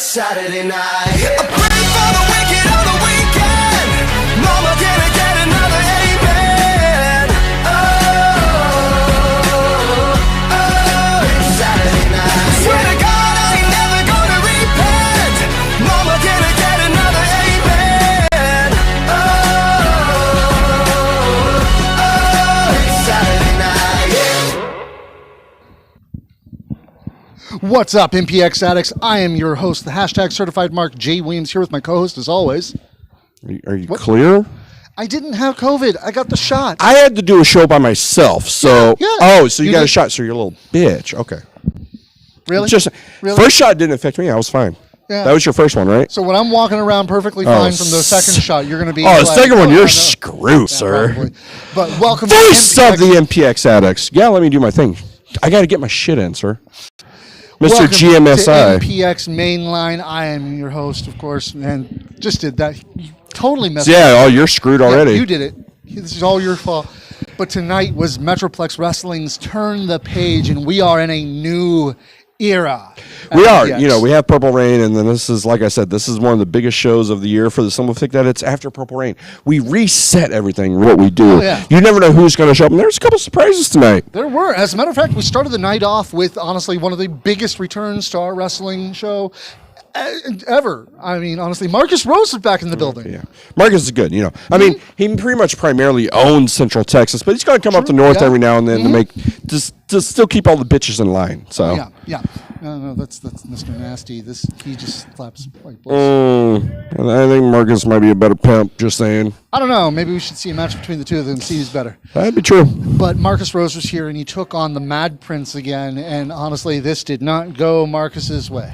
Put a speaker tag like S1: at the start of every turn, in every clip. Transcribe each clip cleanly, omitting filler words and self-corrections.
S1: Saturday night. I pray for the wicked on the weekend. Mama, can I get another amen? Oh, it's Saturday night. I swear to God, I ain't never gonna repent. Mama, can I get another amen? Oh, it's Saturday night.
S2: What's up, MPX addicts? I am your host, the hashtag certified Mark J. Williams, here with my co-host as always.
S3: Are you clear?
S2: I didn't have COVID. I got the shot.
S3: I had to do a show by myself, so
S2: Yeah.
S3: oh, so you got a shot, so you're a little bitch. Okay.
S2: Really? Really?
S3: First shot didn't affect me. I was fine.
S2: Yeah.
S3: That was your first one, right?
S2: So when I'm walking around perfectly fine from the second shot, you're going to be
S3: the
S2: like,
S3: second one, you're
S2: no.
S3: screwed, sir.
S2: Probably. But welcome
S3: Voice
S2: to
S3: of the MPX addicts. Yeah, let me do my thing. I got to get my shit in, sir. Mr.
S2: Welcome
S3: GMSI.
S2: to MPX Mainline. I am your host, of course, and just did that. You totally messed up.
S3: Yeah, oh, you're screwed already.
S2: Yeah, you did it. This is all your fault. But tonight was Metroplex Wrestling's Turn the Page, and we are in a new era.
S3: We are.
S2: MPX.
S3: You know, we have Purple Rain, and then this is, like I said, this is one of the biggest shows of the year for the simple fact that it's after Purple Rain. We reset everything, what we do.
S2: Oh, yeah.
S3: You never know who's going to show up, and there's a couple surprises tonight.
S2: There were. As a matter of fact, we started the night off with, honestly, one of the biggest returns to our wrestling show ever. I mean, honestly, Marcus Rose is back in the building.
S3: Yeah, Marcus is good. You know, I mean, he pretty much primarily owns Central Texas, but he's going to come up to North every now and then to make to still keep all the bitches in line. So
S2: Yeah. No, that's Mr. Nasty. He just slaps like
S3: I think Marcus might be a better pimp. Just saying.
S2: I don't know. Maybe we should see a match between the two of them and see who's better.
S3: That'd be true.
S2: But Marcus Rose was here, and he took on the Mad Prince again. And honestly, this did not go Marcus's way.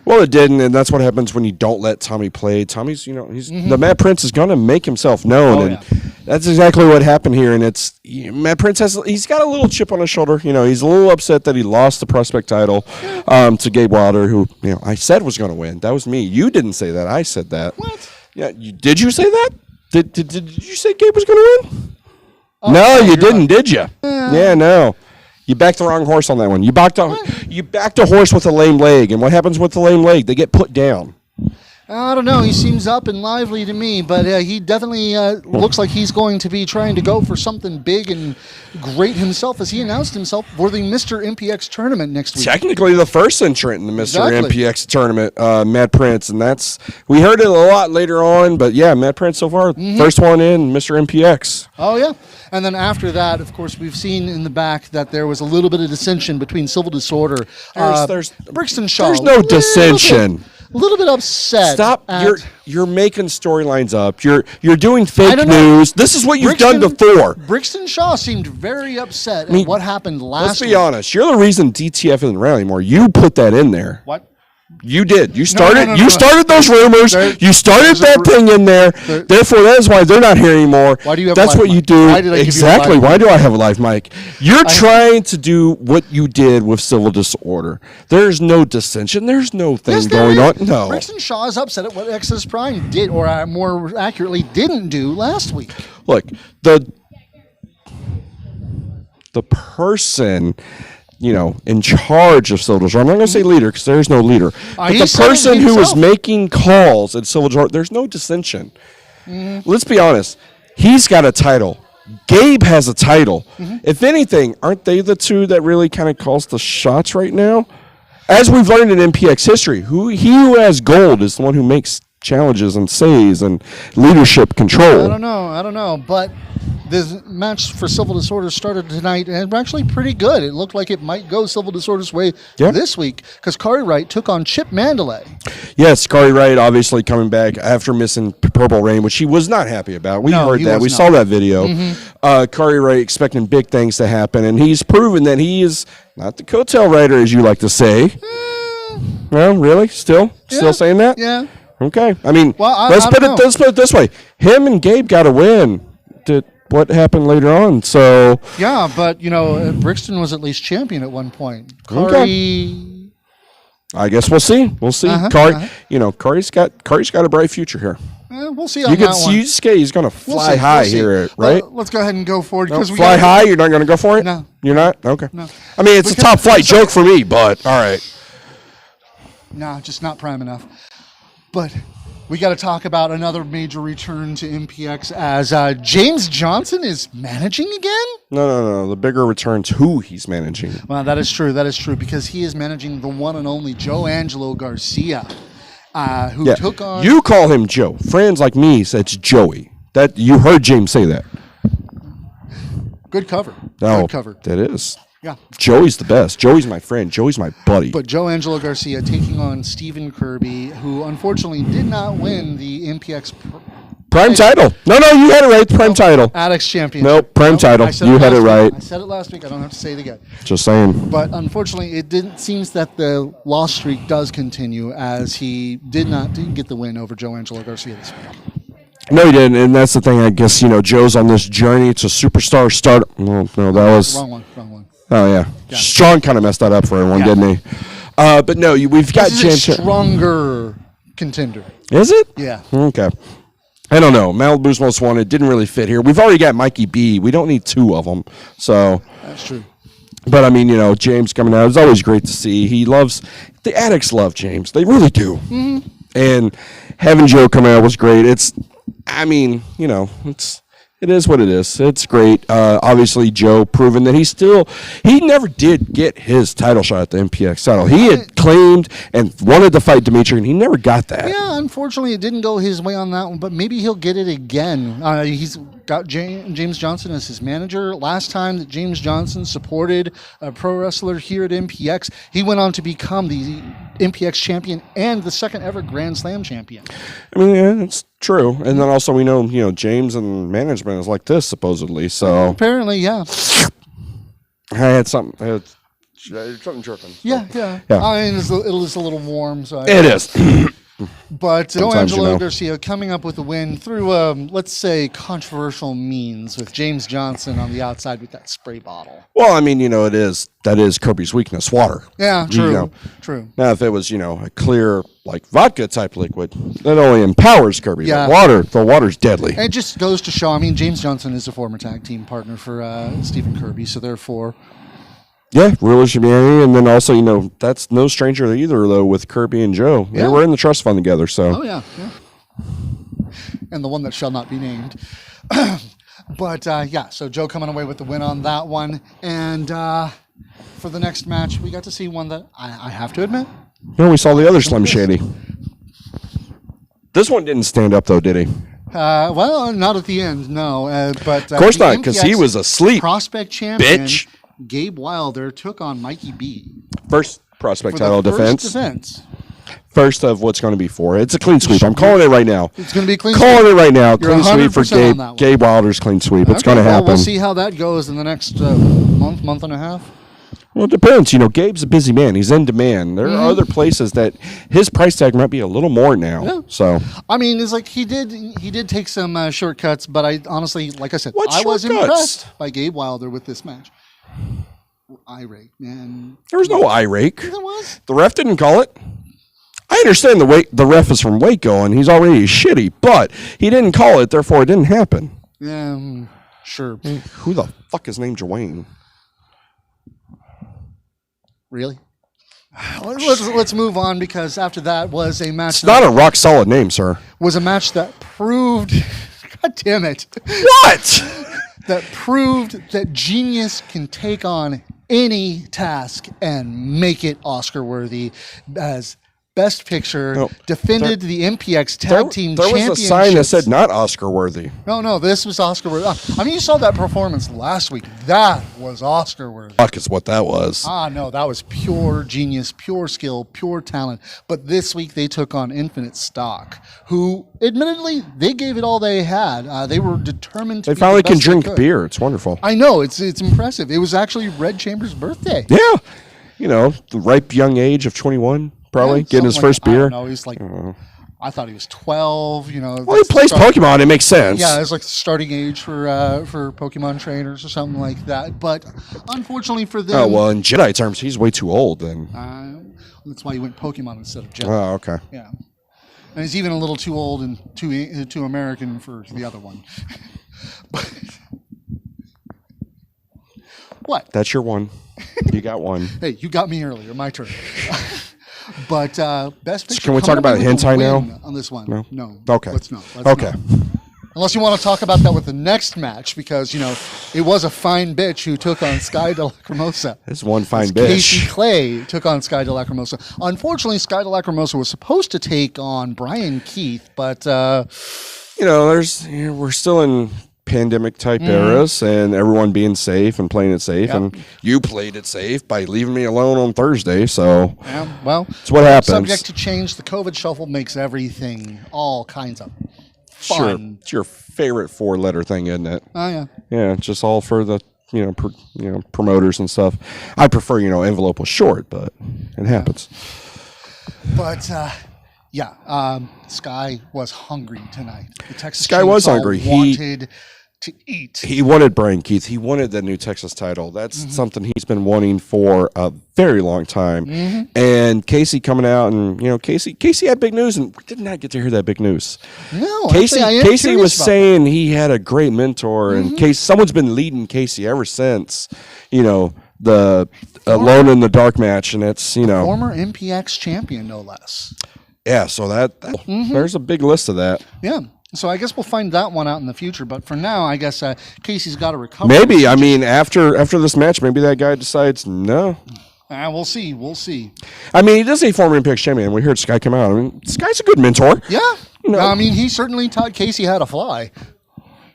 S3: Well, it didn't, and that's what happens when you don't let Tommy play. Tommy's, he's the Mad Prince is going to make himself known, and that's exactly what happened here. And it's Mad Prince he's got a little chip on his shoulder. You know, he's a little upset that he lost the prospect title to Gabe Wilder, who I said was going to win. That was me. You didn't say that. I said that.
S2: What?
S3: Yeah, did you say that? Did you say Gabe was going to win? No, you didn't, right. Did you? Yeah, no. You backed the wrong horse on that one. You backed a horse with a lame leg, and what happens with the lame leg? They get put down.
S2: I don't know. He seems up and lively to me, but he definitely looks like he's going to be trying to go for something big and great himself, as he announced himself for the Mr. MPX tournament next week.
S3: Technically the first entrant in the Mr. MPX tournament, Mad Prince, and we heard it a lot later on, but yeah, Mad Prince so far, first one in, Mr. MPX.
S2: Oh, yeah. And then after that, of course, we've seen in the back that there was a little bit of dissension between Civil Disorder.
S3: There's
S2: Brixton Shaw.
S3: There's no dissension.
S2: A little bit upset.
S3: Stop! You're making storylines up. You're doing fake news. This is what you've done before.
S2: Brixton Shaw seemed very upset at what happened last week.
S3: Let's be honest. You're the reason DTF isn't around anymore. You put that in there.
S2: What?
S3: You did. You started. You started those rumors. You started that thing in there. Therefore, that is why they're not here anymore.
S2: Why do you have
S3: That's
S2: a live
S3: what
S2: mic?
S3: you do.
S2: Why did I
S3: exactly.
S2: give you a live
S3: Why
S2: mic?
S3: do I have a live mic? You're trying to do what you did with Civil Disorder. There's no dissension. There's no thing going on. No.
S2: Brixton Shaw is upset at what Exodus Prime did, or more accurately, didn't do last week.
S3: Look, the person, in charge of Civil Disorder. I'm not going to say leader because there's no leader. But the person who was making calls at Civil Disorder, there's no dissension. Let's be honest. He's got a title. Gabe has a title. If anything, aren't they the two that really kind of calls the shots right now? As we've learned in MPX history, he who has gold is the one who makes challenges and says and leadership control.
S2: I don't know, but this match for Civil Disorder started tonight, and actually pretty good. It looked like it might go Civil Disorder's way this week, because Kari Wright took on Chip Mandalay.
S3: Yes, Kari Wright obviously coming back after missing Purple Rain, which he was not happy about. We heard that. We saw that video. Kari Wright expecting big things to happen, and he's proven that he is not the coattail rider, as you like to say. Well, really? Still saying that?
S2: Yeah.
S3: Okay. I mean, let's put it this way. Him and Gabe got a win. What happened later on? So
S2: yeah, but Brixton was at least champion at one point. Kari,
S3: I guess we'll see. Kari's got a bright future here.
S2: We'll see on that one.
S3: He's going to fly high here, right?
S2: Let's go ahead and go forward.
S3: No, fly high? You're not going to go for it?
S2: No.
S3: You're not? Okay.
S2: No.
S3: I mean, it's a top flight joke for me, but all right.
S2: Nah, just not prime enough. But we got to talk about another major return to MPX as James Johnson is managing again?
S3: No. The bigger return's who he's managing.
S2: Well, that is true. That is true because he is managing the one and only Joe Angelo Garcia, who took on...
S3: You call him Joe. Friends like me said it's Joey. That you heard James say that.
S2: Good cover.
S3: No,
S2: Good cover.
S3: That is.
S2: Yeah.
S3: Joey's the best. Joey's my friend. Joey's my buddy.
S2: But Joe Angelo Garcia taking on Stephen Kirby, who unfortunately did not win the MPX
S3: Prime title. No, you had it right. Prime title.
S2: Addicts Championship.
S3: Nope, prime title. You had it right.
S2: I said it last week. I don't have to say it again.
S3: Just saying.
S2: But unfortunately, it seems that the loss streak does continue as he didn't get the win over Joe Angelo Garcia this week.
S3: No, he didn't, and that's the thing. I guess Joe's on this journey to superstar start. No, that was
S2: wrong one.
S3: Oh yeah. Strong kind of messed that up for everyone, didn't he? But no, we've got
S2: James. A stronger contender.
S3: Is it?
S2: Yeah.
S3: Okay. I don't know. Malibu's Most Wanted didn't really fit here. We've already got Mikey B. We don't need two of them. So
S2: that's true.
S3: But I mean, James coming out is always great to see. The addicts love James. They really do. Mm-hmm. And having Joe come out was great. It is what it is. It's great. Obviously, Joe proving that he never did get his title shot at the MPX title. He had claimed and wanted to fight Dimitri, and he never got that.
S2: Yeah, unfortunately, it didn't go his way on that one, but maybe he'll get it again. He's got James Johnson as his manager. Last time that James Johnson supported a pro wrestler here at MPX, he went on to become the MPX champion and the second ever Grand Slam champion.
S3: I mean, yeah, it's true. And then also we know, James and management is like this, supposedly. So
S2: apparently, yeah.
S3: I had something dripping. So.
S2: Yeah. I mean, it was a little warm. So
S3: it is.
S2: But Joe Angelo Garcia coming up with a win through, let's say, controversial means with James Johnson on the outside with that spray bottle.
S3: Well, I mean, that is Kirby's weakness, water.
S2: Yeah, true. True.
S3: Now, if it was, a clear, like vodka type liquid, that only empowers Kirby.
S2: Yeah.
S3: The water's deadly.
S2: And it just goes to show, James Johnson is a former tag team partner for Stephen Kirby, so therefore...
S3: Yeah, Rulers of Humanity, and then also, that's no stranger to either, though, with Kirby and Joe. Yeah. They were in the trust fund together, so.
S2: Oh, yeah. And the one that shall not be named. But, so Joe coming away with the win on that one. And for the next match, we got to see one that I have to admit.
S3: No, we saw the other Slim Shady. This one didn't stand up, though, did he?
S2: Well, not at the end, no. But
S3: of course not, because he was asleep.
S2: Prospect champion.
S3: Bitch.
S2: Gabe Wilder took on Mikey B.
S3: First prospect title defense. First of what's going to be for. It's a clean sweep. I'm calling it right now.
S2: It's going to be a clean
S3: sweep. Calling it right now.
S2: You're
S3: clean sweep for Gabe Wilder's clean sweep. It's going to happen.
S2: We'll see how that goes in the next month and a half.
S3: Well, it depends. Gabe's a busy man. He's in demand. There are other places that his price tag might be a little more now. Yeah. So
S2: it's like he did take some shortcuts, but I honestly, like I said, I was impressed by Gabe Wilder with this match. Eye rake, man.
S3: There was no eye rake.
S2: There was.
S3: The ref didn't call it. I understand the ref is from Waco and he's already shitty, but he didn't call it, therefore it didn't happen.
S2: Yeah, sure.
S3: Who the fuck is named Dwayne?
S2: Really? Let's move on because after that was a match.
S3: It's not a rock solid name, sir.
S2: Was a match that proved. God damn it!
S3: What?
S2: That proved that genius can take on any task and make it Oscar worthy as Best Picture, defended the MPX Tag Team Championships.
S3: There was a sign that said not Oscar worthy.
S2: No, this was Oscar worthy. You saw that performance last week. That was Oscar worthy.
S3: Fuck is what that was.
S2: No, that was pure genius, pure skill, pure talent. But this week they took on Infinite Stock, who admittedly they gave it all they had. They were determined to.
S3: They finally can drink beer. It's wonderful.
S2: I know it's impressive. It was actually Red Chambers' birthday.
S3: Yeah, the ripe young age of 21. Probably getting his first beer.
S2: No, he's like, I thought he was 12.
S3: Well, he plays Pokemon. It makes sense.
S2: Yeah, it's like the starting age for Pokemon trainers or something like that. But unfortunately for them,
S3: in Jedi terms, he's way too old. Then
S2: that's why he went Pokemon instead of Jedi.
S3: Oh, okay.
S2: Yeah, and he's even a little too old and too American for the other one. What?
S3: That's your one. You got one.
S2: Hey, you got me earlier. My turn. But best picture.
S3: Can we talk about hentai now?
S2: On this one, no.
S3: Okay.
S2: Let's not.
S3: Okay.
S2: Unless you want to talk about that with the next match, because it was a fine bitch who took on Sky De Lacrimosa.
S3: It's one fine bitch.
S2: Casey Clay took on Sky De Lacrimosa. Unfortunately, Sky De Lacrimosa was supposed to take on Brian Keith, but
S3: we're still in pandemic type eras, and everyone being safe and playing it safe, and you played it safe by leaving me alone on Thursday. So
S2: it's
S3: what happens.
S2: Subject to change. The COVID shuffle makes everything all kinds of fun.
S3: Sure, it's your favorite 4-letter thing, isn't it?
S2: Oh yeah.
S3: Yeah, just all for the promoters and stuff. I prefer envelope was short, but it happens.
S2: But Sky was hungry tonight. The Texas
S3: Sky was hungry.
S2: He wanted to eat.
S3: He wanted Brian Keith. He wanted the new Texas title. That's something he's been wanting for a very long time. And Casey coming out, and Casey had big news, and we did not get to hear that big news.
S2: No,
S3: Casey was saying he had a great mentor, and someone's been leading Casey ever since. The Alone in the Dark match, and it's
S2: former MPX champion, no less.
S3: Yeah, so that there's a big list of that.
S2: Yeah. So I guess we'll find that one out in the future. But for now, I guess Casey's got to recover.
S3: Maybe. I mean, after this match, maybe that guy decides, no.
S2: We'll see. We'll see.
S3: I mean, he does say former MPX champion. We heard Sky come out. I mean, Sky's a good mentor.
S2: Yeah. I mean, he certainly taught Casey how to fly.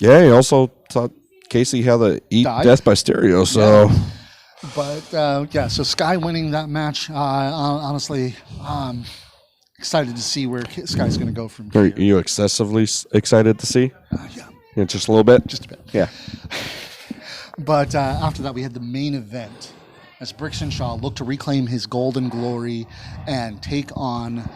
S3: Yeah, he also taught Casey how to eat death by stereo. So.
S2: Yeah. But, so Sky winning that match, honestly, excited to see where Sky's going to go from here.
S3: Are you excessively excited to see? Yeah, just a little bit?
S2: Just a bit.
S3: Yeah.
S2: But after that, we had the main event as Brixton Shaw looked to reclaim his golden glory and take on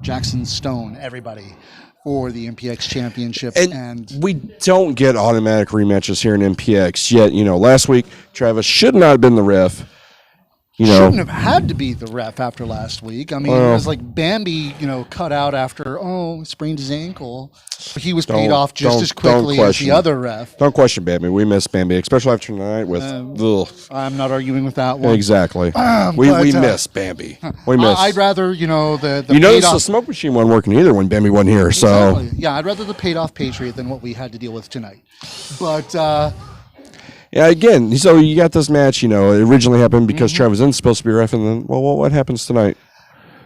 S2: Jackson Stone, everybody, for the MPX championship. And
S3: we don't get automatic rematches here in MPX yet. Last week, Travis should not have been the ref.
S2: Shouldn't have had to be the ref after last week. I mean, it was like Bambi, cut out after, sprained his ankle. He was paid off just as quickly as the other ref.
S3: Don't question Bambi. We miss Bambi, especially after tonight with...
S2: I'm not arguing with that one.
S3: Exactly. We miss Bambi. We miss.
S2: I'd rather, the
S3: the smoke machine wasn't working either when Bambi wasn't here.
S2: Exactly. So. Yeah, I'd rather the paid-off Patriot than what we had to deal with tonight. But...
S3: yeah, again, so you got this match, it originally happened because Travis isn't supposed to be ref, and then, what happens tonight?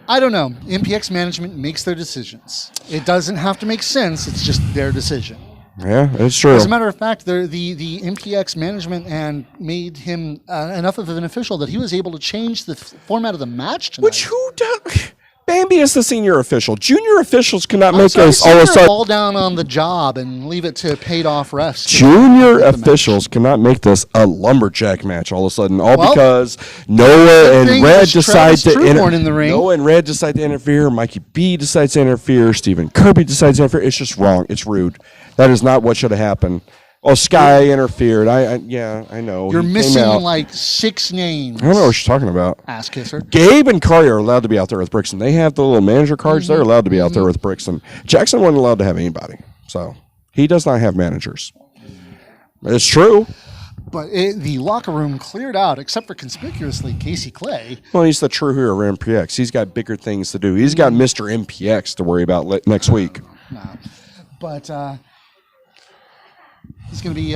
S2: I don't know. MPX management makes their decisions. It doesn't have to make sense. It's just their decision.
S3: Yeah, it's true.
S2: As a matter of fact, the MPX management and made him enough of an official that he was able to change the format of the match tonight.
S3: Which who does? Bambi is the senior official. Junior officials cannot make us all of a sudden
S2: fall down on the job and leave it to paid off refs.
S3: Junior officials cannot make this a lumberjack match all of a sudden, because Noah and Red decide to Noah and Red decide to interfere. Mikey B decides to interfere. Stephen Kirby decides to interfere. It's just wrong. It's rude. That is not what should have happened. Oh, Sky interfered. I know.
S2: You're missing like 6 names.
S3: I don't know what you're talking about.
S2: Ass kisser.
S3: Gabe and Curry are allowed to be out there with Brixton. They have the little manager cards. They're allowed to be out there with Brixton. Jackson wasn't allowed to have anybody. So he does not have managers. It's true.
S2: But the locker room cleared out, except for conspicuously Casey Clay.
S3: Well, he's the true hero of MPX. He's got bigger things to do. He's got Mr MPX to worry about next week.
S2: No. But... it's going to be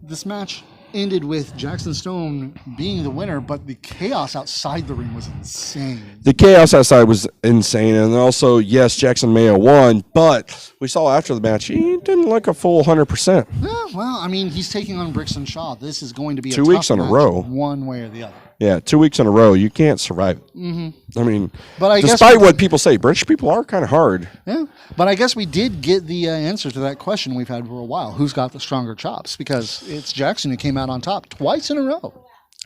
S2: this match ended with Jackson Stone being the winner, but the chaos outside the ring was insane.
S3: The chaos outside was insane, and also, yes, Jackson may have won, but we saw after the match he didn't look a full 100%.
S2: Yeah, well, I mean, he's taking on Brixton Shaw. This is going to be
S3: 2 weeks in a row,
S2: one way or the other.
S3: Yeah, 2 weeks in a row, you can't survive it. I mean,
S2: but
S3: despite what people say, British people are kind of hard.
S2: Yeah, but I guess we did get the answer to that question we've had for a while. Who's got the stronger chops? Because it's Jackson who came out on top twice in a row.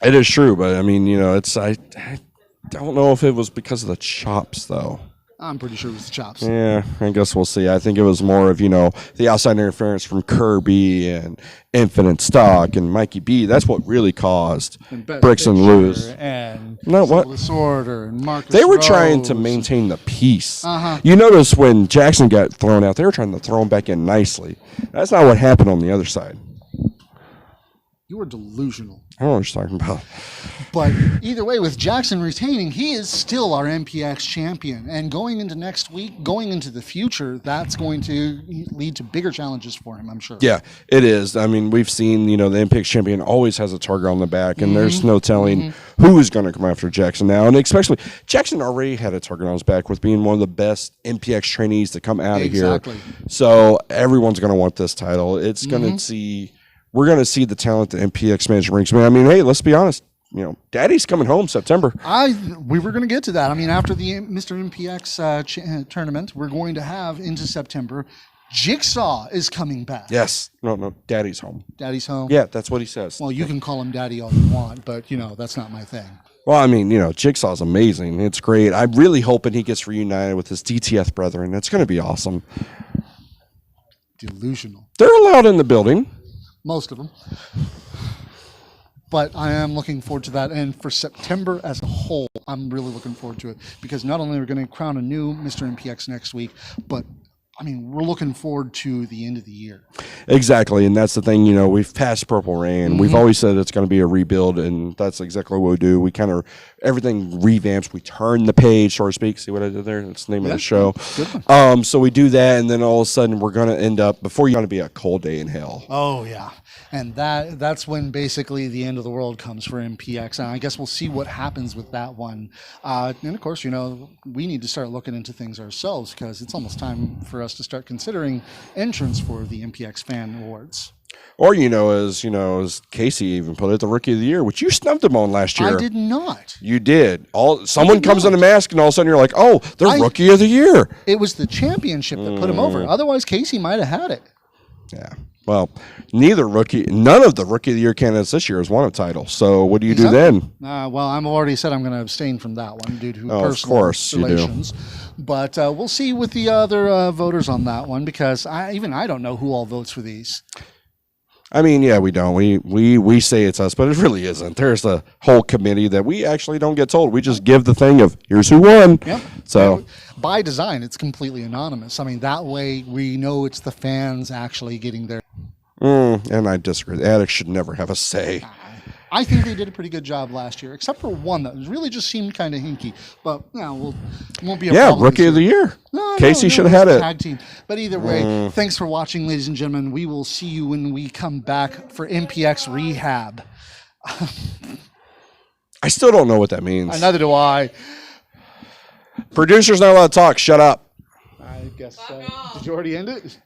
S3: It is true, but I mean, it's I don't know if it was because of the chops, though.
S2: I'm pretty sure it was the chops.
S3: Yeah, I guess we'll see. I think it was more of, the outside interference from Kirby and Infinite Stock and Mikey B. That's what really caused Brixton lose.
S2: And
S3: Disorder
S2: and Marcus
S3: They were
S2: Rose.
S3: trying to maintain the peace. You notice when Jackson got thrown out, they were trying to throw him back in nicely. That's not what happened on the other side.
S2: You were delusional.
S3: I don't know what you're talking about.
S2: But either way, with Jackson retaining, he is still our MPX champion. And going into next week, going into the future, that's going to lead to bigger challenges for him, I'm sure.
S3: Yeah, it is. I mean, we've seen, the MPX champion always has a target on the back, and there's no telling who is going to come after Jackson now. And especially, Jackson already had a target on his back with being one of the best MPX trainees to come out of here. So everyone's going to want this title. It's going to see, we're going to see the talent that MPX management brings. I mean, hey, let's be honest. Daddy's coming home September.
S2: We were going to get to that. I mean, after the Mr. MPX tournament, we're going to have into September. Jigsaw is coming back.
S3: Yes. No, Daddy's home.
S2: Daddy's home?
S3: Yeah, that's what he says.
S2: Well, you can call him Daddy all you want, but, that's not my thing.
S3: Well, I mean, Jigsaw's amazing. It's great. I'm really hoping he gets reunited with his DTF brethren. It's going to be awesome.
S2: Delusional.
S3: They're allowed in the building.
S2: Most of them. But I am looking forward to that. And for September as a whole, I'm really looking forward to it. Because not only are we going to crown a new Mr. MPX next week, but, I mean, we're looking forward to the end of the year.
S3: Exactly. And that's the thing, we've passed Purple Rain. We've always said it's going to be a rebuild, and that's exactly what we do. We kind of, everything revamps. We turn the page, so to speak. See what I did there? That's the name of the show. So we do that, and then all of a sudden we're going to end up, before you're going to be a cold day in hell.
S2: Oh, yeah. And that's when basically the end of the world comes for MPX. And I guess we'll see what happens with that one. And of course, we need to start looking into things ourselves because it's almost time for us to start considering entrants for the MPX Fan Awards.
S3: Or, as Casey even put it, the Rookie of the Year, which you snubbed him on last year.
S2: I did not.
S3: You did. Someone comes in a mask, and all of a sudden you're like, oh, they're Rookie of the Year.
S2: It was the championship that put him over. Otherwise, Casey might have had it.
S3: Yeah. Well, none of the Rookie of the Year candidates this year has won a title. So what do you do then?
S2: Well, I've already said I'm going to abstain from that one due to personal relations. But we'll see with the other voters on that one because I don't know who all votes for these.
S3: I mean, yeah, we don't. We say it's us, but it really isn't. There's a whole committee that we actually don't get told. We just give the thing of here's who won.
S2: Yep.
S3: So
S2: by design, it's completely anonymous. I mean, that way we know it's the fans actually getting their.
S3: And I disagree. The Addicts should never have a say.
S2: I think they did a pretty good job last year, except for one that really just seemed kind of hinky. But it won't be a problem.
S3: Rookie of the Year. Casey should have had it.
S2: Tag team. But either way, thanks for watching, ladies and gentlemen. We will see you when we come back for MPX Rehab.
S3: I still don't know what that means.
S2: Neither do I.
S3: Producer's not allowed to talk. Shut up.
S2: I guess so. Did you already end it?